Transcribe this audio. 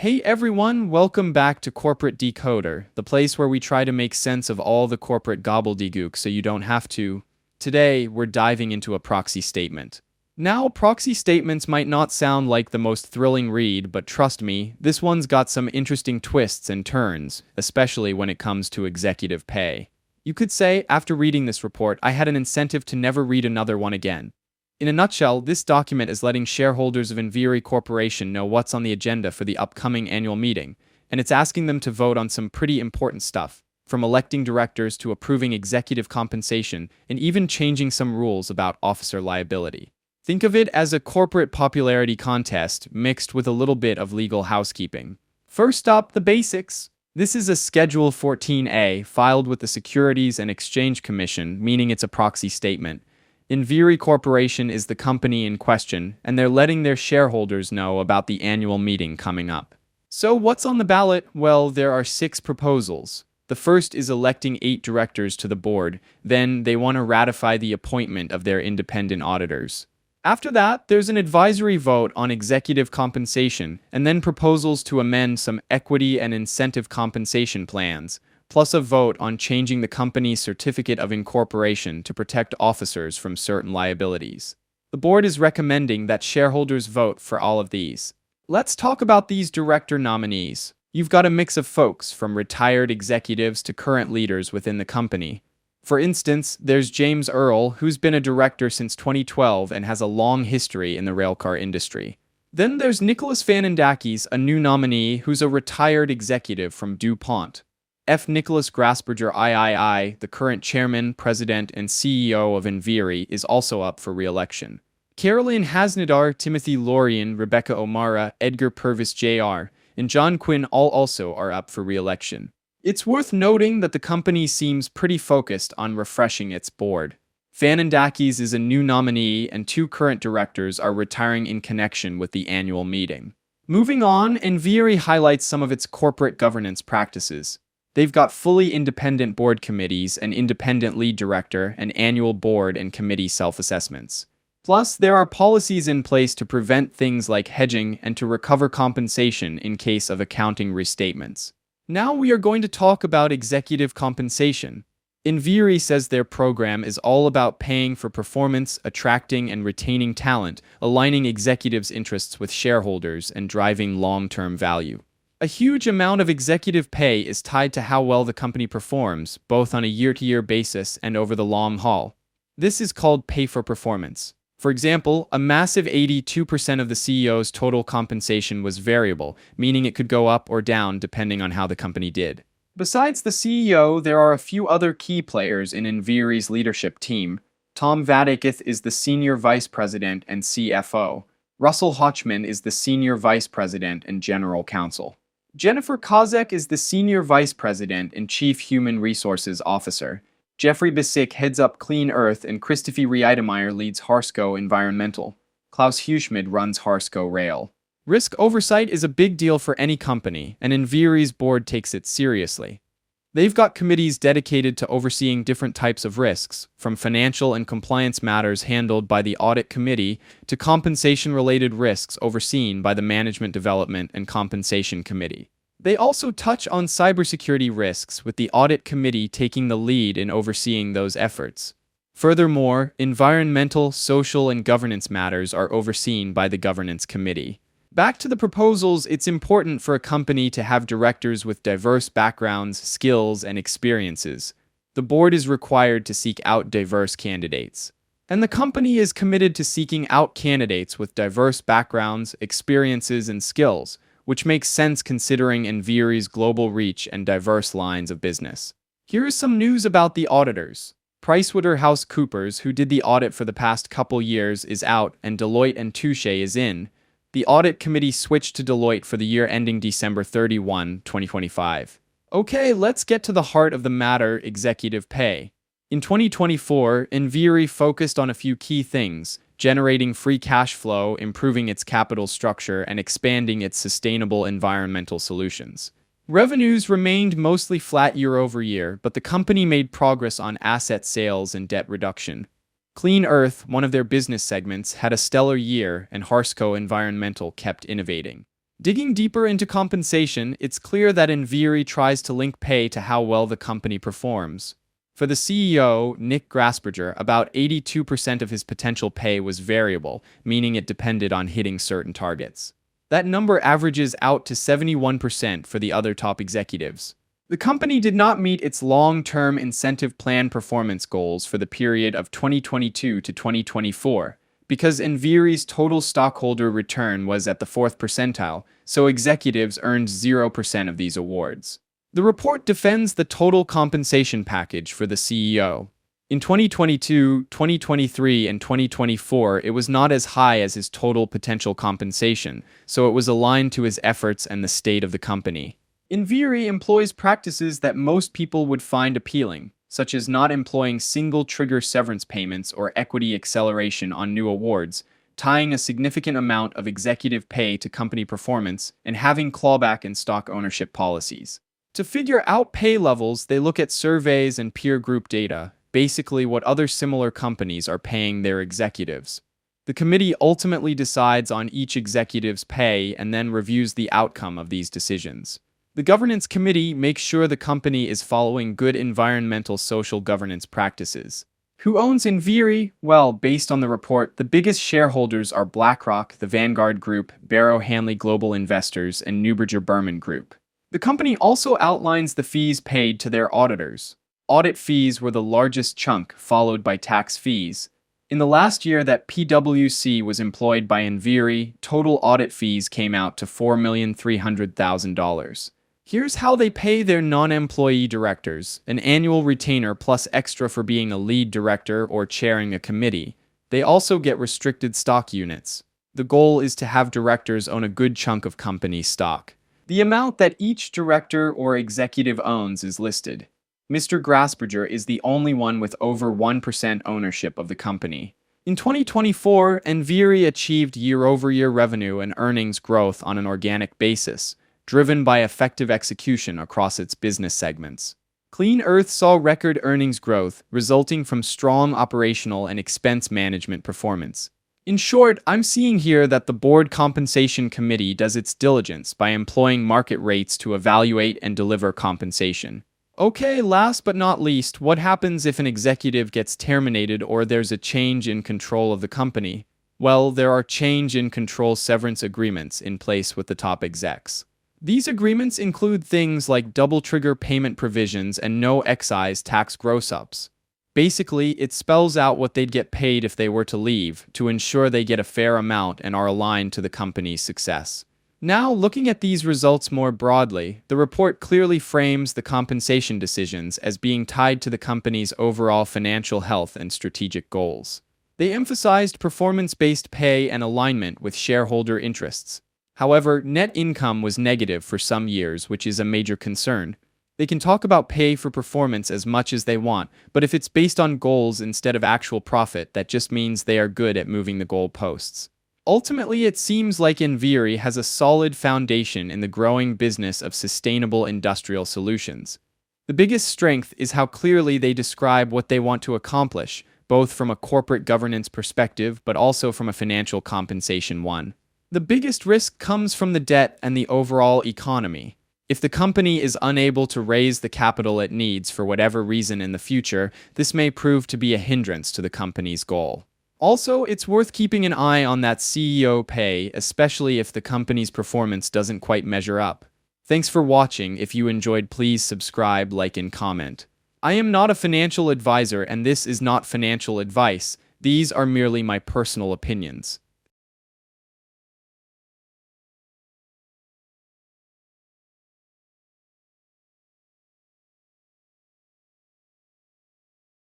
Hey everyone, welcome back to Corporate Decoder, the place where we try to make sense of all the corporate gobbledygook so you don't have to. Today, we're diving into a proxy statement. Now, proxy statements might not sound like the most thrilling read, but trust me, this one's got some interesting twists and turns, especially when it comes to executive pay. You could say, after reading this report, I had an incentive to never read another one again. In a nutshell, this document is letting shareholders of Enviri Corporation know what's on the agenda for the upcoming annual meeting, and it's asking them to vote on some pretty important stuff, from electing directors to approving executive compensation and even changing some rules about officer liability. Think of it as a corporate popularity contest mixed with a little bit of legal housekeeping. First up, the basics. This is a Schedule 14A filed with the Securities and Exchange Commission, meaning it's a proxy statement. Enviri Corporation is the company in question, and they're letting their shareholders know about the annual meeting coming up. So what's on the ballot? Well, there are 6 proposals. The first is electing 8 directors to the board. Then they want to ratify the appointment of their independent auditors. After that, there's an advisory vote on executive compensation, and then proposals to amend some equity and incentive compensation plans, plus a vote on changing the company's certificate of incorporation to protect officers from certain liabilities. The board is recommending that shareholders vote for all of these. Let's talk about these director nominees. You've got a mix of folks, from retired executives to current leaders within the company. For instance, there's James Earl, who's been a director since 2012 and has a long history in the railcar industry. Then there's Nicholas Vanendakis, a new nominee who's a retired executive from DuPont. F. Nicholas Grasberger III, the current chairman, president, and CEO of Enviri, is also up for re-election. Carolyn Hasnadar, Timothy Lorien, Rebecca O'Mara, Edgar Purvis Jr., and John Quinn all also are up for re-election. It's worth noting that the company seems pretty focused on refreshing its board. Vanendakis is a new nominee, and 2 current directors are retiring in connection with the annual meeting. Moving on, Enviri highlights some of its corporate governance practices. They've got fully independent board committees, an independent lead director, and annual board and committee self-assessments. Plus, there are policies in place to prevent things like hedging and to recover compensation in case of accounting restatements. Now we are going to talk about executive compensation. Enviri says their program is all about paying for performance, attracting and retaining talent, aligning executives' interests with shareholders, and driving long-term value. A huge amount of executive pay is tied to how well the company performs, both on a year-to-year basis and over the long haul. This is called pay for performance. For example, a massive 82% of the CEO's total compensation was variable, meaning it could go up or down depending on how the company did. Besides the CEO, there are a few other key players in Enviri's leadership team. Tom Vadaketh is the Senior Vice President and CFO. Russell Hochman is the Senior Vice President and General Counsel. Jennifer Kozek is the Senior Vice President and Chief Human Resources Officer. Jeffrey Bisick heads up Clean Earth, and Christophe Riedemeyer leads Harsco Environmental. Klaus Huschmid runs Harsco Rail. Risk oversight is a big deal for any company, and Enviri's board takes it seriously. They've got committees dedicated to overseeing different types of risks, from financial and compliance matters handled by the Audit Committee to compensation-related risks overseen by the Management Development and Compensation Committee. They also touch on cybersecurity risks, with the Audit Committee taking the lead in overseeing those efforts. Furthermore, environmental, social, and governance matters are overseen by the Governance Committee. Back to the proposals, it's important for a company to have directors with diverse backgrounds, skills, and experiences. The board is required to seek out diverse candidates. And the company is committed to seeking out candidates with diverse backgrounds, experiences, and skills, which makes sense considering Enviri's global reach and diverse lines of business. Here is some news about the auditors. PricewaterhouseCoopers, who did the audit for the past couple years, is out, and Deloitte & Touche is in. The Audit Committee switched to Deloitte for the year ending December 31, 2025. Okay, let's get to the heart of the matter: executive pay. In 2024, Enviri focused on a few key things: generating free cash flow, improving its capital structure, and expanding its sustainable environmental solutions. Revenues remained mostly flat year over year, but the company made progress on asset sales and debt reduction. Clean Earth, one of their business segments, had a stellar year, and Harsco Environmental kept innovating. Digging deeper into compensation, it's clear that Enviri tries to link pay to how well the company performs. For the CEO, Nick Grasberger, about 82% of his potential pay was variable, meaning it depended on hitting certain targets. That number averages out to 71% for the other top executives. The company did not meet its long-term incentive plan performance goals for the period of 2022 to 2024, because Enviri's total stockholder return was at the 4th percentile, so executives earned 0% of these awards. The report defends the total compensation package for the CEO. In 2022, 2023, and 2024, it was not as high as his total potential compensation, so it was aligned to his efforts and the state of the company. Enviri employs practices that most people would find appealing, such as not employing single-trigger severance payments or equity acceleration on new awards, tying a significant amount of executive pay to company performance, and having clawback and stock ownership policies. To figure out pay levels, they look at surveys and peer group data, basically what other similar companies are paying their executives. The committee ultimately decides on each executive's pay and then reviews the outcome of these decisions. The governance committee makes sure the company is following good environmental social governance practices. Who owns Enviri? Well, based on the report, the biggest shareholders are BlackRock, the Vanguard Group, Barrow Hanley Global Investors, and Neuberger Berman Group. The company also outlines the fees paid to their auditors. Audit fees were the largest chunk, followed by tax fees. In the last year that PwC was employed by Enviri, total audit fees came out to $4,300,000. Here's how they pay their non-employee directors: an annual retainer plus extra for being a lead director or chairing a committee. They also get restricted stock units. The goal is to have directors own a good chunk of company stock. The amount that each director or executive owns is listed. Mr. Grasberger is the only one with over 1% ownership of the company. In 2024, Enviri achieved year-over-year revenue and earnings growth on an organic basis, driven by effective execution across its business segments. Clean Earth saw record earnings growth, resulting from strong operational and expense management performance. In short, I'm seeing here that the board compensation committee does its diligence by employing market rates to evaluate and deliver compensation. Okay, last but not least, what happens if an executive gets terminated or there's a change in control of the company? Well, there are change in control severance agreements in place with the top execs. These agreements include things like double trigger payment provisions and no excise tax gross-ups. Basically, it spells out what they'd get paid if they were to leave, to ensure they get a fair amount and are aligned to the company's success. Now, looking at these results more broadly, the report clearly frames the compensation decisions as being tied to the company's overall financial health and strategic goals. They emphasized performance-based pay and alignment with shareholder interests. However, net income was negative for some years, which is a major concern. They can talk about pay for performance as much as they want, but if it's based on goals instead of actual profit, that just means they are good at moving the goalposts. Ultimately, it seems like Enviri has a solid foundation in the growing business of sustainable industrial solutions. The biggest strength is how clearly they describe what they want to accomplish, both from a corporate governance perspective but also from a financial compensation one. The biggest risk comes from the debt and the overall economy. If the company is unable to raise the capital it needs for whatever reason in the future, this may prove to be a hindrance to the company's goal. Also, it's worth keeping an eye on that CEO pay, especially if the company's performance doesn't quite measure up. Thanks for watching. If you enjoyed, please subscribe, like, and comment. I am not a financial advisor, and this is not financial advice. These are merely my personal opinions.